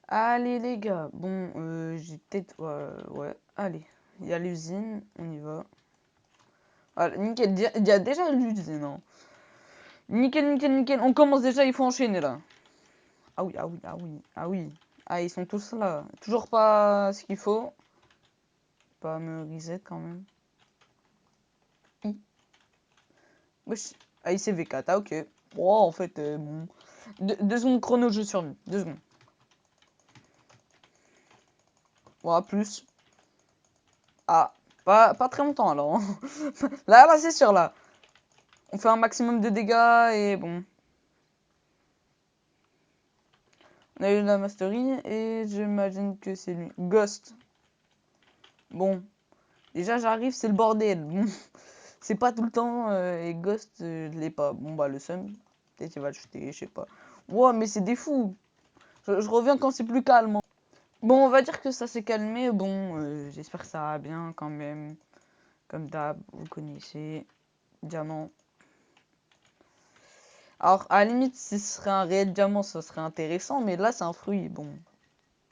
Allez les gars, bon, j'ai peut-être... ouais, allez, il y a l'usine, on y va. Voilà, nickel, il y a déjà l'usine, hein. Nickel, nickel, nickel, on commence déjà, il faut enchaîner là. Ah oui, ah oui, ah oui, ah oui. Ah, ils sont tous là. Toujours pas ce qu'il faut. Pas me reset quand même. I. Wesh. Ah, ICV4, ah ok. Bon, en fait, bon. 2 secondes chrono, je survie. 2 secondes. Voilà, plus. Ah, pas très longtemps alors, hein. Là, c'est sûr, là. On fait un maximum de dégâts et bon. On a eu la mastery et j'imagine que c'est lui. Ghost. Bon. Déjà, j'arrive, c'est le bordel. Bon. C'est pas tout le temps. Et Ghost, je l'ai pas. Bon, bah, le seum. Peut-être qu'il va le shooter, je sais pas. Wow, mais c'est des fous. Je reviens quand c'est plus calme, hein. Bon, on va dire que ça s'est calmé. Bon, j'espère que ça va bien quand même. Comme d'hab, vous connaissez. Diamant. Alors, à la limite, si ce serait un réel diamant, ça serait intéressant. Mais là, c'est un fruit. Bon.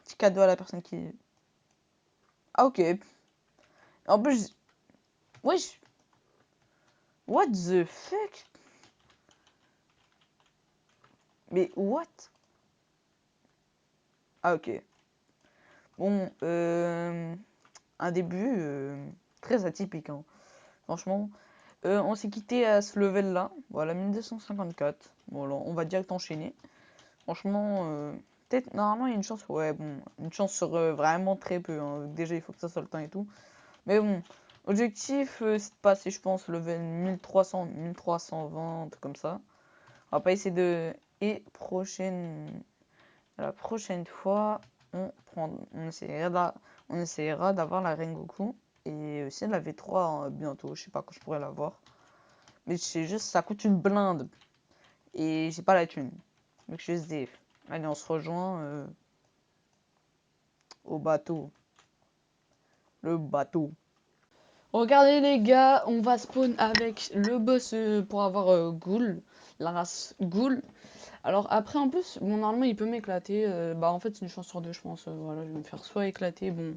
Petit cadeau à la personne qui... Ah, ok. En plus, wesh. What the fuck? Mais what? Ah, ok. Bon, un début très atypique, hein. Franchement. On s'est quitté à ce level-là. Voilà, 1254. Bon, alors, on va direct enchaîner. Franchement, peut-être, normalement, il y a une chance. Ouais, bon, une chance sur vraiment très peu, hein. Déjà, il faut que ça soit le temps et tout. Mais bon, objectif, c'est de passer, je pense, level 1300, 1320, un truc comme ça. On va pas essayer de... Et la prochaine fois, on essaiera d'avoir la Rengoku. Et aussi la V3 bientôt. Je sais pas quand je pourrais l'avoir. Mais c'est juste, ça coûte une blinde. Et j'ai pas la thune. Donc je suis SDF. Allez, on se rejoint au bateau. Le bateau. Regardez les gars, on va spawn avec le boss pour avoir Ghoul. La race Ghoul. Alors après en plus, bon normalement il peut m'éclater. Bah en fait c'est une chance sur deux je pense. Voilà, je vais me faire soit éclater. Bon,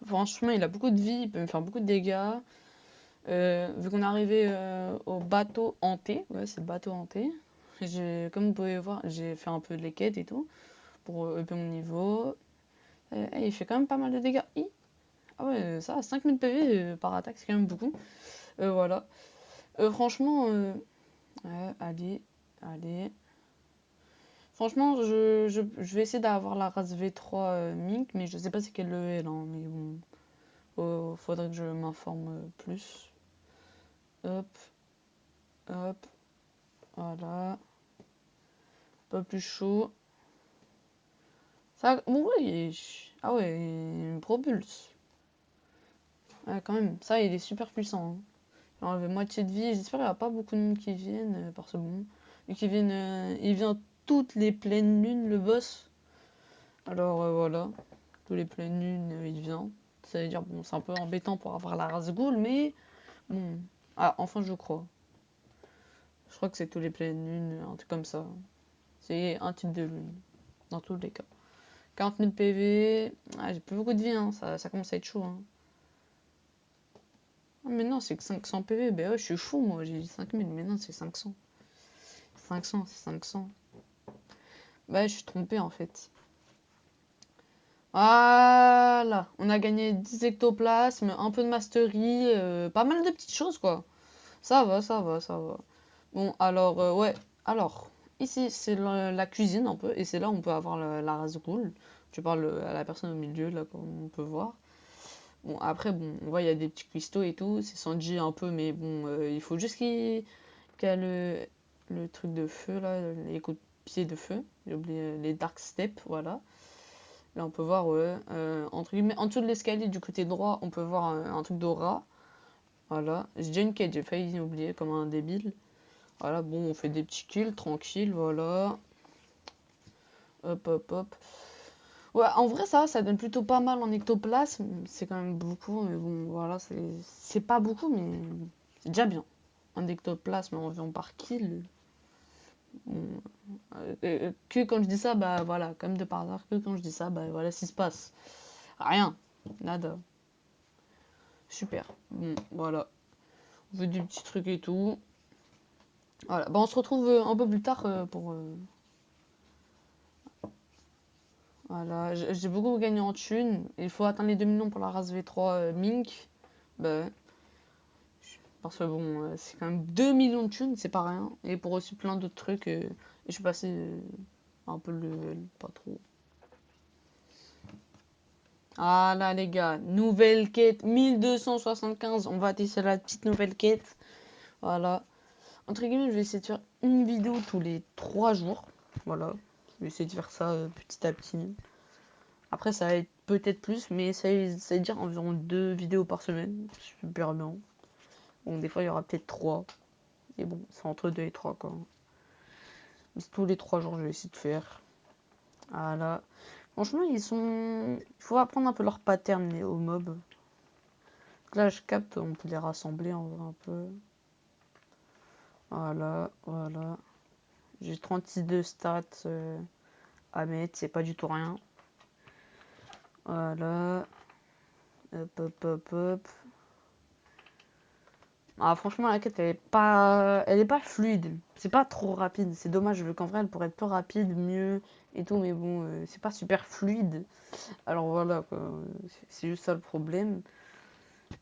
franchement il a beaucoup de vie, il peut me faire beaucoup de dégâts. Vu qu'on est arrivé au bateau hanté, ouais c'est le bateau hanté. Comme vous pouvez voir, j'ai fait un peu de les quêtes et tout pour upper mon niveau. Et il fait quand même pas mal de dégâts. Ah ouais, ça, 5000 PV par attaque, c'est quand même beaucoup. Voilà. Franchement, ouais, allez, allez. Franchement, je vais essayer d'avoir la race V3 Mink, mais je sais pas c'est quel level, hein, mais bon. Faudrait que je m'informe plus. Hop, hop, voilà. Pas plus chaud. Ça, bon, ouais, ah ouais, il me propulse. Ouais, quand même, ça, il est super puissant, hein. Il enlève moitié de vie. J'espère qu'il n'y a pas beaucoup de monde qui viennent, parce que bon, vu qu'il vient, il vient toutes les pleines lunes, le boss. Alors voilà, tous les pleines lunes, il vient. Ça veut dire, bon, c'est un peu embêtant pour avoir la race ghoul, mais bon. Ah, enfin, je crois. Je crois que c'est tous les pleines lunes, un truc comme ça. C'est un type de lune, dans tous les cas. 40 000 PV, ah, j'ai plus beaucoup de vie, hein. Ça commence à être chaud, hein. Ah, mais non, c'est que 500 PV, ben ouais, je suis fou, moi, j'ai dit 5000, mais non, c'est 500. 500, c'est 500. Bah, je suis trompée en fait. Voilà, on a gagné 10 ectoplasmes, un peu de mastery, pas mal de petites choses quoi. Ça va, ça va, ça va. Bon, alors, ouais, alors, ici c'est la cuisine un peu, et c'est là où on peut avoir la race ghoul. Je parle à la personne au milieu, là, comme on peut voir. Bon, après, bon, on voit, il y a des petits cristaux et tout, c'est Sanji un peu, mais bon, il faut juste qu'il y a le truc de feu, là, les coups de pied de feu. J'ai oublié les Dark Steps, voilà. Là, on peut voir, ouais, entre guillemets, en dessous de l'escalier du côté droit, on peut voir un truc d'aura. Voilà. J'ai déjà une quête, j'ai failli oublier comme un débile. Voilà, bon, on fait des petits kills, tranquille, voilà. Hop, hop, hop. Ouais, en vrai, ça donne plutôt pas mal en ectoplasme. C'est quand même beaucoup, mais bon, voilà, c'est pas beaucoup, mais c'est déjà bien. Un ectoplasme environ par kill. Bon, que quand je dis ça, bah voilà, comme de par hasard, que quand je dis ça, bah voilà ce qui se passe. Rien, nada. Super. Bon, voilà. On fait des petits trucs et tout. Voilà. Bah on se retrouve un peu plus tard pour... Voilà. J'ai beaucoup gagné en thunes. Il faut atteindre les 2 millions pour la race V3 Mink. Bah ouais. Parce que bon, c'est quand même 2 millions de thunes, c'est pas rien. Et pour aussi plein d'autres trucs. Et je suis passé un peu le level, pas trop. Ah là les gars, nouvelle quête 1275. On va tester la petite nouvelle quête. Voilà. Entre guillemets, je vais essayer de faire une vidéo tous les 3 jours. Voilà. Je vais essayer de faire ça petit à petit. Après, ça va être peut-être plus, mais ça veut dire environ 2 vidéos par semaine. Super bien. Bon, des fois, il y aura peut-être 3. Et bon, c'est entre 2 et 3 quoi. Mais tous les 3 jours, je vais essayer de faire. Voilà. Franchement, ils sont. Il faut apprendre un peu leur pattern aux mobs. Là, je capte, on peut les rassembler en vrai un peu. Voilà, voilà. J'ai 36 de stats à mettre, c'est pas du tout rien. Voilà. Hop, hop, hop, hop. Ah, franchement, la quête, elle est pas fluide. C'est pas trop rapide. C'est dommage, vu qu'en vrai, elle pourrait être plus rapide, mieux et tout, mais bon, c'est pas super fluide. Alors voilà, quoi. C'est juste ça le problème.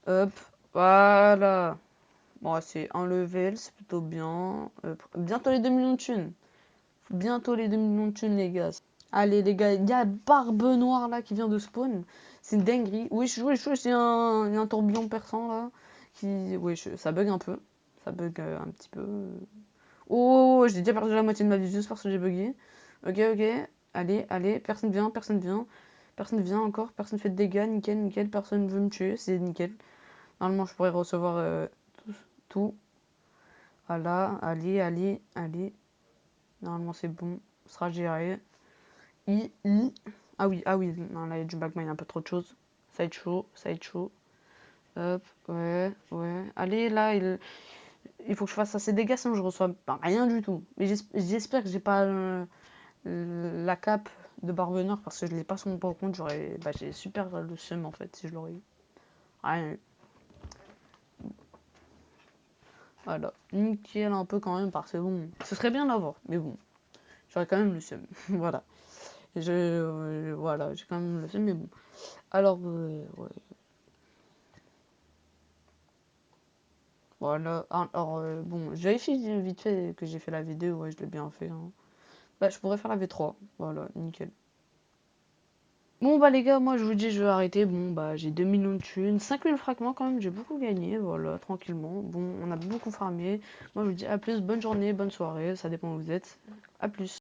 Hop, voilà. Bon, c'est un level, c'est plutôt bien. Bientôt les 2 millions de thunes. Bientôt les 2 millions de thunes, les gars. Allez, les gars, il y a Barbe Noire là qui vient de spawn. C'est une dinguerie. Wesh, wesh, wesh, il y a un tourbillon perçant là. Wesh, ça bug un peu. Ça bug un petit peu. Oh, j'ai déjà perdu la moitié de ma vie juste parce que j'ai bugué. Ok, ok. Allez, allez, personne vient, personne vient. Personne vient encore, personne fait de dégâts, nickel, nickel. Personne veut me tuer, c'est nickel. Normalement, je pourrais recevoir tout. Voilà, allez, allez, allez. Normalement, c'est bon. Ce sera géré. I. Ah oui, non, là, il y a du magma, il y a un peu trop de choses. Ça va être chaud, ça va être chaud. Hop, ouais, ouais. Allez, là, il faut que je fasse assez de dégâts, sinon je reçois rien du tout. Mais j'espère que j'ai pas la cape de Barbe Noire, parce que je l'ai pas sur mon compte. J'ai super le seum, en fait, si je l'aurais eu. Rien eu. Voilà. Nickel un peu quand même, parce que bon, ce serait bien d'avoir, mais bon, j'aurais quand même le seum. Voilà. Voilà, j'ai quand même le seum, mais bon. Alors, ouais. Voilà. Alors, bon, je vérifie vite fait que j'ai fait la vidéo. Ouais, je l'ai bien fait, hein. Bah, je pourrais faire la V3. Voilà, nickel. Bon, bah, les gars, moi, je vous dis, je vais arrêter. Bon, bah, j'ai 2 millions de thunes. 5000 fragments, quand même, j'ai beaucoup gagné. Voilà, tranquillement. Bon, on a beaucoup farmé. Moi, je vous dis à plus. Bonne journée, bonne soirée. Ça dépend où vous êtes. À plus.